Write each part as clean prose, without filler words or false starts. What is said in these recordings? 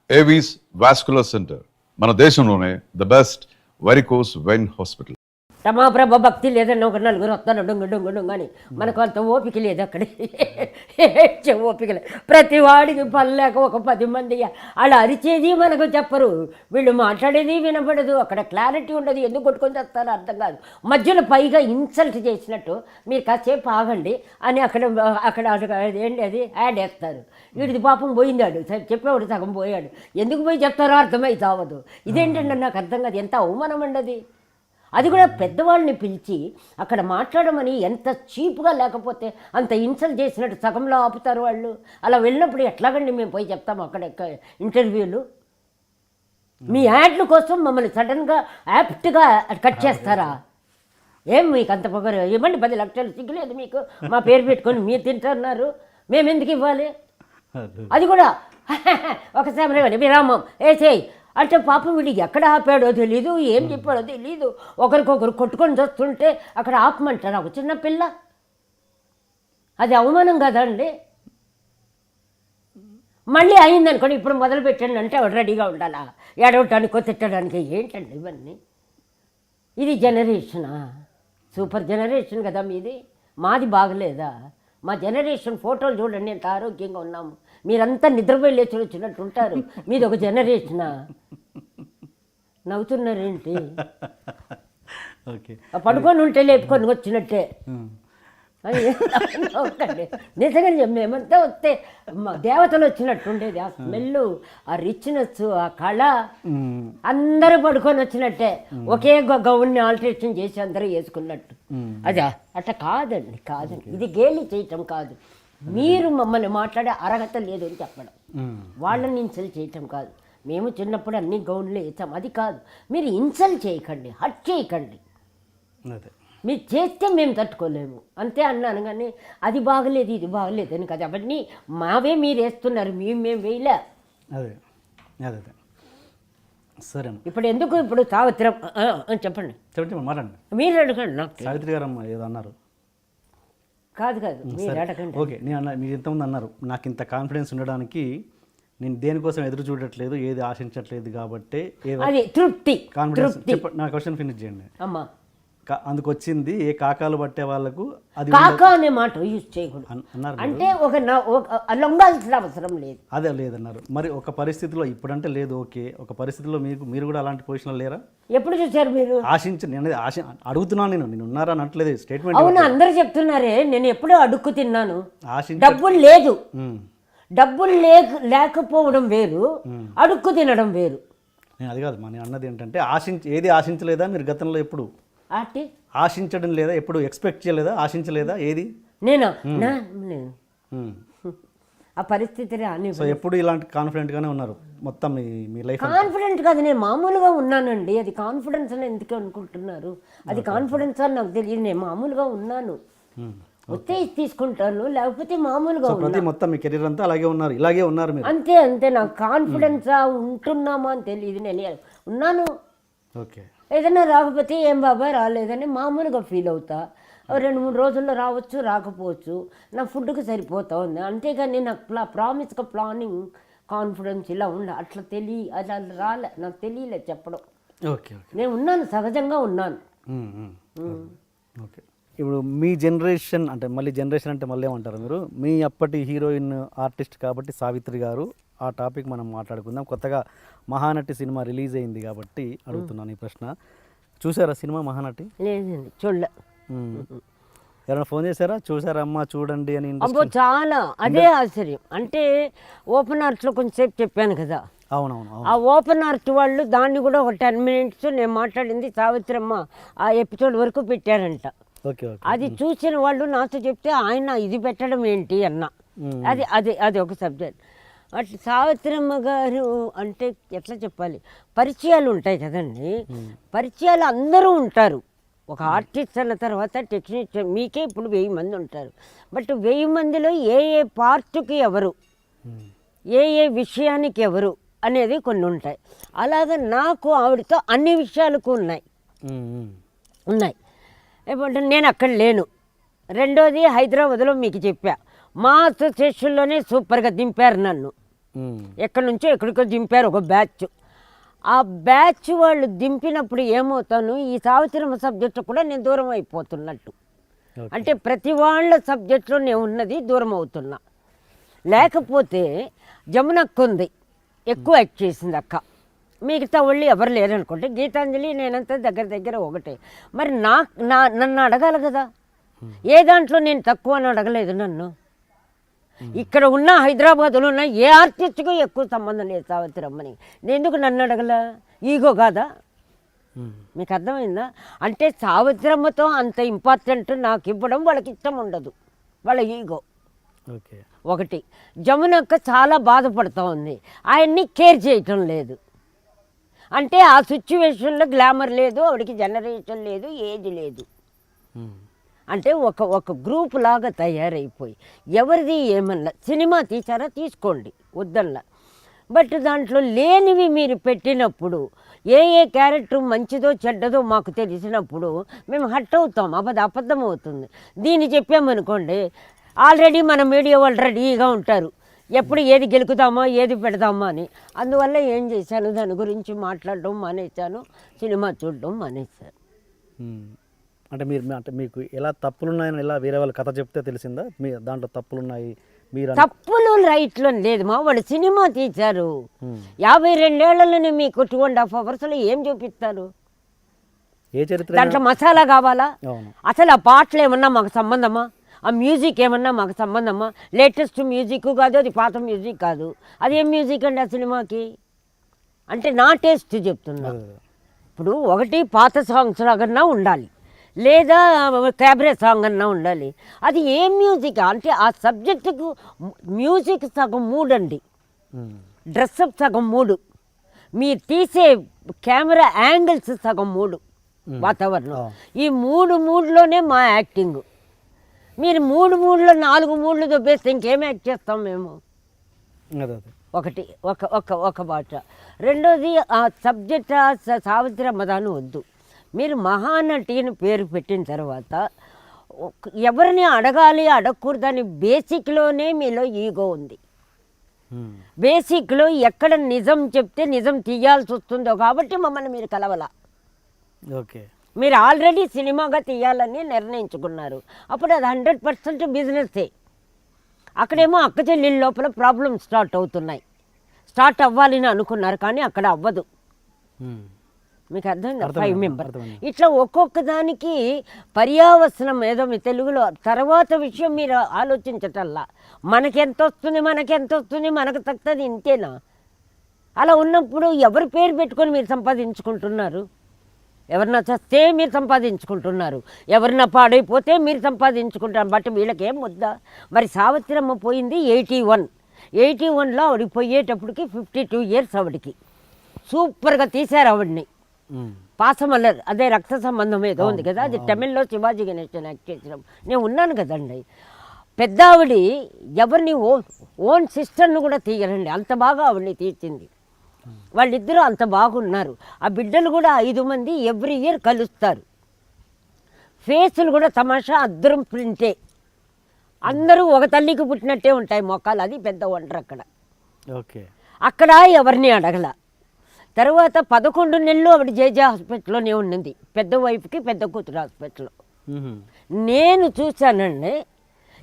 Avis vascular centre మన దేశంలోనే the best varicose vein hospital. Ramaprabha భక్తి లేదన్న ఒక నలుగురు వస్తాను డొంగు డొంగు డొంగు అని మనకు అంత ఓపిక లేదు అక్కడ. ఓపిక లేదు. ప్రతి వాడికి పనిలేక ఒక 10 మంది అలా అరిచేది మనకు చెప్పరు, వీళ్ళు మాట్లాడేది వినపడదు, అక్కడ క్లారిటీ ఉండదు, ఎందుకు కొట్టుకొని చేస్తారో అర్థం కాదు. మధ్యలో పైగా ఇన్సల్ట్ చేసినట్టు మీరు కాసేపు ఆగండి అని అక్కడ ఏంటి అది యాడ్ వేస్తారు. వీడిది పాపం పోయిందాడు, చెప్పేవాడు సగం పోయాడు, ఎందుకు పోయి చెప్తారో అర్థమైతే అవ్వదు. ఇదేంటంటే నాకు అర్థం కాదు, ఎంత అవమానం అండి అది కూడా పెద్దవాళ్ళని పిలిచి అక్కడ మాట్లాడమని. ఎంత చీప్గా లేకపోతే అంత ఇన్సల్ట్ చేసినట్టు సగంలో ఆపుతారు వాళ్ళు. అలా వెళ్ళినప్పుడు ఎట్లాగండి మేము పోయి చెప్తాము అక్కడ ఇంటర్వ్యూలు? మీ యాడ్ల కోసం మమ్మల్ని సడన్గా యాప్ట్గా కట్ చేస్తారా? ఏం మీకు అంత పొగరు? ఇవ్వండి 10 లక్షలు, సిగ్గులేదు మీకు? మా పేరు పెట్టుకొని మీరు తింటున్నారు, మేము ఎందుకు ఇవ్వాలి? అది కూడా ఒకసారి విరామం చేయి అంటే పాపం వీడికి ఎక్కడ ఆపాడో తెలీదు, ఏం చెప్పాడో తెలీదు, ఒకరికొకరు కొట్టుకొని వస్తుంటే అక్కడ ఆపమంటారా ఒక చిన్న పిల్ల? అది అవమానం కదండి. మళ్ళీ అయిందనుకోండి, ఇప్పుడు మొదలు పెట్టండి అంటే ఆవిడ రెడీగా ఉండాలా ఏడవటానికో తిట్టడానికి? ఏంటండి ఇవన్నీ? ఇది జనరేషనా? సూపర్ జనరేషన్ కదా మీది, మాది బాగలేదా? మా జనరేషన్ ఫోటోలు చూడండి, ఎంత ఆరోగ్యంగా ఉన్నాము. మీరంతా నిద్రపోయి లేచి వచ్చినట్టు ఉంటారు. మీది ఒక జనరేషనా? నవ్వుతున్నారేంటి? పడుకొని ఉంటే లేపుకొని వచ్చినట్టే. నిజంగా మేమంతా వస్తే దేవతలు వచ్చినట్టు ఉండేది. ఆ స్మెల్, ఆ రిచ్నెస్, ఆ కళ, అందరూ పడుకొని వచ్చినట్టే. ఒకే గౌన్ని ఆల్టరేషన్ చేసి అందరూ వేసుకున్నట్టు. అదా అట్లా కాదండి, కాదండి. ఇది గేలి చేయటం కాదు. మీరు మమ్మల్ని మాట్లాడే అర్హత లేదు అని చెప్పడం, వాళ్ళని ఇన్సల్ట్ చేయటం కాదు. మేము చిన్నప్పుడు అన్ని గౌన్లు వేసాం, అది కాదు. మీరు ఇన్సల్ట్ చేయకండి, హట్ చేయకండి. మీరు చేస్తే మేము తట్టుకోలేము అంతే అన్నాను. కానీ అది బాగలేదు ఇది బాగలేదు అని కదా, అవన్నీ మావే మీరు వేస్తున్నారు, మేము వేయలే. అదే అదే సరే. ఇప్పుడు ఎందుకు ఇప్పుడు సావిత్రి చెప్పండి, మాట్లాడండి. మీరు అడగండి. నాకు సావిత్రి గారు ఏదో అన్నారు. కాదు మీరు అడగండి. ఓకే, మీరు ఇంతకుముందు అన్నారు నాకు ఇంత కాన్ఫిడెన్స్ ఉండడానికి నేను దేనికోసం ఎదురు చూడట్లేదు, ఏది ఆశించట్లేదు కాబట్టి అది తృప్తి. కాన్ఫిడెన్స్ నా క్వశ్చన్ ఫినిష్ చేయండి. అమ్మా అందుకు వచ్చింది ఏ కాకాలు పట్టే వాళ్ళకు అది కాకా అనే మాట యూజ్ చేయకూడదు అన్నారు. అంటే ఒక లొంగాల్సిన అవసరం లేదు. అదే లేదన్నారు. మరి ఒక పరిస్థితిలో ఇప్పుడంటే లేదు, ఓకే, ఒక పరిస్థితిలో మీరు కూడా అలాంటి పొజిషన్లో లేరా? ఎప్పుడు చూసారు మీరు? నేను అడుగుతున్నాను, నేను ఉన్నారా అనట్లేదు, స్టేట్మెంట్. అవును, అందరూ చెప్తున్నారే, నేను ఎప్పుడూ అడుక్కు తిన్నాను. డబ్బులు లేదు, డబ్బులు లేకపోవడం వేరు, అడుక్కు తినడం వేరు. నేను అది కాదు, నేను అన్నది ఏంటంటే ఏది ఆశించలేదా మీరు గతంలో? ఎప్పుడు ఆశించడం లేదా? ఎప్పుడు ఎక్స్పెక్ట్ చేయలేదా? ఆశించలేదా? ఏది? నేను ఆ పరిస్థితి సో ఎప్పుడు ఇలాంటి కాన్ఫిడెంట్గానే ఉన్నారు మొత్తం మీ లైఫ్? కాన్ఫిడెంట్ కాదు, నేను మామూలుగా ఉన్నానండి. అది కాన్ఫిడెన్స్ అని ఎందుకు అనుకుంటున్నారు? అది కాన్ఫిడెన్స్ అని నాకు తెలియదు. నేను మామూలుగా ఉన్నాను, వస్తే తీసుకుంటాను, లేకపోతే మామూలుగా మొత్తం మీ కెరీర్ అంతా అలాగే ఉన్నారు, ఇలాగే ఉన్నారు మీరు. అంతే. నాకు కాన్ఫిడెన్సా ఉంటున్నామా అని తెలియదు. నేను ఉన్నాను. ఓకే, ఏదైనా రాకపోతే ఏం బాబా రాలేదని మామూలుగా ఫీల్ అవుతా. 2-3 రోజుల్లో రావచ్చు, రాకపోవచ్చు. నా ఫుడ్కి సరిపోతా ఉంది, అంతేగాని నాకు ప్రామిస్గా ప్లానింగ్ కాన్ఫిడెన్స్ ఇలా అట్లా అలా రాలే, నాకు తెలియలే చెప్పడం. ఓకే, నేను ఉన్నాను, సహజంగా ఉన్నాను. ఓకే, ఇప్పుడు మీ జనరేషన్ అంటే మళ్ళీ ఏమంటారు మీరు? మీ అప్పటి హీరోయిన్ ఆర్టిస్ట్ కాబట్టి సావిత్రి గారు, ఆ టాపిక్ మనం మాట్లాడుకుందాం. కొత్తగా మహానటి సినిమా రిలీజ్ అయింది కాబట్టి అడుగుతున్నాను ఈ ప్రశ్న. చూసారా సినిమా మహానటి? లేదండి, చూడలే. ఎవరైనా ఫోన్ చేశారా, చూసారా అమ్మా చూడండి అని? అబ్బో చాలా, అదే ఆశ్చర్యం. అంటే ఓపెన్ ఆర్ట్స్లో కొంచెంసేపు చెప్పాను కదా. అవునవును. ఆ ఓపెన్ ఆర్ట్ వాళ్ళు దాన్ని కూడా ఒక 10 minutes నేను మాట్లాడింది సావిత్రమ్మ ఆ ఎపిసోడ్ వరకు పెట్టారంట. అది చూసిన వాళ్ళు నాతో చెప్తే ఆయన ఇది పెట్టడం ఏంటి అన్న. అది ఒక సబ్జెక్ట్. అట్లా సావిత్రమ్మ గారు అంటే ఎట్లా చెప్పాలి, పరిచయాలు ఉంటాయి కదండి. పరిచయాలు అందరూ ఉంటారు. ఒక ఆర్టిస్ట్ అన్న తర్వాత టెక్నీషియన్ మీకే ఇప్పుడు 1000 మంది ఉంటారు. బట్ 1000 మందిలో ఏ పార్ట్కి ఎవరు, ఏ విషయానికి ఎవరు అనేది కొన్ని ఉంటాయి. అలాగే నాకు ఆవిడతో అన్ని విషయాలకు ఉన్నాయి. ఇప్పుడు నేను అక్కడ లేను. రెండోది హైదరాబాద్లో మీకు చెప్పా, మా అసోసియేషన్లోనే సూపర్గా దింపారు నన్ను. ఎక్కడి నుంచో ఎక్కడికో దింపారు ఒక బ్యాచ్. ఆ బ్యాచ్ వాళ్ళు దింపినప్పుడు ఏమవుతాను, ఈ సావిత్రమ్మ సబ్జెక్టు కూడా నేను దూరం అయిపోతున్నట్టు. అంటే ప్రతి వాళ్ళ సబ్జెక్టులో నేను ఉన్నది దూరం అవుతున్నా. లేకపోతే జమునక్క ఉంది, ఎక్కువ యాక్ట్ చేసింది అక్క. మిగతా వాళ్ళు ఎవరు లేరనుకుంటే గీతాంజలి నేనంతా దగ్గర ఒకటే. మరి నన్ను అడగాలి కదా, ఏ దాంట్లో నేను తక్కువ అని అడగలేదు నన్ను. ఇక్కడ ఉన్న హైదరాబాద్లో ఉన్న ఏ ఆర్టిస్ట్కు ఎక్కువ సంబంధం లేదు సావిత్రమ్మని. నేను ఎందుకు నన్ను అడగల? ఈగో కాదా? మీకు అర్థమైందా? అంటే సావిత్రమ్మతో అంత ఇంపార్టెంట్ నాకు ఇవ్వడం వాళ్ళకి ఇష్టం ఉండదు, వాళ్ళ ఈగో. ఓకే. ఒకటి. జమునక్క చాలా బాధపడుతూ ఉంది, ఆయన్ని కేర్ చేయటం లేదు. అంటే ఆ సిచ్యువేషన్లో గ్లామర్ లేదు, ఆవిడకి జనరేషన్ లేదు, ఏజ్ లేదు. అంటే ఒక గ్రూప్ లాగా తయారైపోయి ఎవరిది ఏమన్నా సినిమా తీసారా తీసుకోండి వద్దల్లా, బట్ దాంట్లో లేనివి మీరు పెట్టినప్పుడు ఏ క్యారెక్టర్ మంచిదో చెడ్డదో మాకు తెలిసినప్పుడు మేము హట్ అవుతాం, అబద్ధం అవుతుంది. దీన్ని చెప్పామనుకోండి, ఆల్రెడీ మన మీడియా వాళ్ళు రెడీగా ఉంటారు, ఎప్పుడు ఏది గెలుకుతామా ఏది పెడదామా అని. అందువల్ల ఏం చేశాను, దాని గురించి మాట్లాడడం మానేశాను, సినిమా చూడడం మానేశాను. అంటే మీకు ఎలా తప్పులున్నాయని ఎలా వేరే వాళ్ళ కథ చెప్తే తెలిసిందా మీ దాంట్లో తప్పులున్నాయి మీరు? తప్పులు రైట్లో లేదు మా, వాళ్ళు సినిమా తీశారు. 52 ఏళ్లలోనే మీకు 2.5 అవర్స్లో ఏం చూపిస్తారు? ఏ చరిత్ర దాంట్లో మసాలా కావాలా? అసలు ఆ పాటలు ఏమన్నా మాకు సంబంధమా? ఆ మ్యూజిక్ ఏమన్నా మాకు సంబంధమా? లేటెస్ట్ మ్యూజిక్ కాదు, అది పాత మ్యూజిక్ కాదు. అది ఏం మ్యూజిక్ అండి ఆ సినిమాకి? అంటే నా టేస్ట్ చెప్తున్నా. ఇప్పుడు ఒకటి పాత సాంగ్స్ లాగన్నా ఉండాలి, లేదా క్యాబరే సాంగ్ అన్నా ఉండాలి. అది ఏం మ్యూజిక్ అంటే ఆ సబ్జెక్టుకు మ్యూజిక్ సగం 3 అండి, డ్రెస్అప్ సగం 3, మీరు తీసే కెమెరా యాంగిల్స్ సగం 3, వాతావరణం. ఈ 3లోనే మా యాక్టింగ్. మీరు 3లో 4 మూడ్లు దొబ్బేస్తే ఇంకేం యాక్ట్ చేస్తాం మేము? ఒకటి ఒక బాట. రెండోది ఆ సబ్జెక్ట్ సావిత్రమ్మ దాని వద్దు. మీరు మహానటిని పేరు పెట్టిన తర్వాత ఎవరిని అడగాలి అడగకూడదని బేసిక్లోనే మీలో ఈగో ఉంది. బేసిక్లో ఎక్కడ నిజం చెప్తే నిజం తీయాల్సి వస్తుందో కాబట్టి మమ్మల్ని మీరు కలవలా. ఓకే. మీరు ఆల్రెడీ సినిమాగా తీయాలని నిర్ణయించుకున్నారు, అప్పుడు అది 100% బిజినెస్సే. అక్కడేమో అక్క చెల్లెళ్ళ లోపల ప్రాబ్లమ్స్ స్టార్ట్ అవ్వాలని అనుకున్నారు, కానీ అక్కడ అవ్వదు. మీకు అర్థమైందా? 5 మెంబర్స్ ఇట్లా ఒక్కొక్క దానికి పర్యావసనం ఏదో మీ తెలుగులో. తర్వాత విషయం మీరు ఆలోచించటల్లా మనకెంత వస్తుంది మనకు తక్కువది ఇంతేనా? అలా ఉన్నప్పుడు ఎవరి పేరు పెట్టుకొని మీరు సంపాదించుకుంటున్నారు? ఎవరన్నా చస్తే మీరు సంపాదించుకుంటున్నారు, ఎవరన్నా పాడైపోతే మీరు సంపాదించుకుంటారు. బట్ వీళ్ళకేం వద్దా? మరి సావిత్రమ్మ పోయింది 81లో, ఆవిడికి పోయేటప్పటికి 52 ఇయర్స్. ఆవిడికి సూపర్గా తీశారు ఆవిడ్ని. పాసమల్లర్ అదే రక్త సంబంధం ఏదో ఉంది కదా, అది తమిళ్లో శివాజీ గణేశన్ యాక్ట్ చేసినాం, నేను ఉన్నాను కదండి. పెద్ద ఆవిడి ఎవరిని ఓన్ సిస్టర్ను కూడా తీయరండి, అంత బాగా ఆవిడ్ని తీర్చింది. వాళ్ళిద్దరూ అంత బాగున్నారు. ఆ బిడ్డలు కూడా 5 మంది ఎవ్రీ ఇయర్ కలుస్తారు. ఫేసులు కూడా తమాషా అద్దరం ప్రింటే, అందరూ ఒక తల్లికి పుట్టినట్టే ఉంటాయి మొక్కలు. అది పెద్ద వండర్ అక్కడ. ఓకే. అక్కడ ఎవరిని అడగల. తర్వాత 11 నెలలు ఆవిడ జేజే హాస్పిటల్లోనే ఉండింది, పెద్ద వైఫ్కి పెద్ద కూతురు హాస్పిటల్లో. నేను చూశానండి,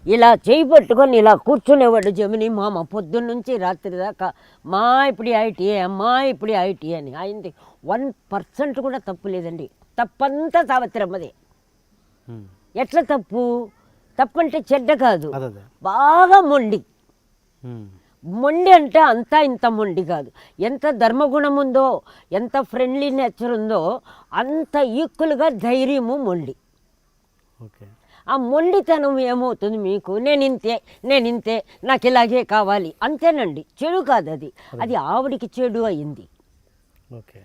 ఇలా చేయి పట్టుకొని ఇలా కూర్చునేవాడు జమిని మామ పొద్దున్నుంచి రాత్రి దాకా, మా ఇప్పుడు ఐటీ అని. అయింది 1% కూడా తప్పు లేదండి. తప్పంతా సావిత్రమ్మదే. ఎట్లా తప్పు అంటే చెడ్డ కాదు, బాగా మొండి అంటే అంతా ఇంత మొండి కాదు. ఎంత ధర్మగుణం ఉందో, ఎంత ఫ్రెండ్లీ నేచర్ ఉందో, అంత ఈక్వల్గా ధైర్యము మొండి. ఓకే. ఆ మొండితనం ఏమవుతుంది మీకు? నేనింతే నాకు ఇలాగే కావాలి అంతేనండి. చెడు కాదు అది ఆవిడికి చెడు అయింది. ఓకే.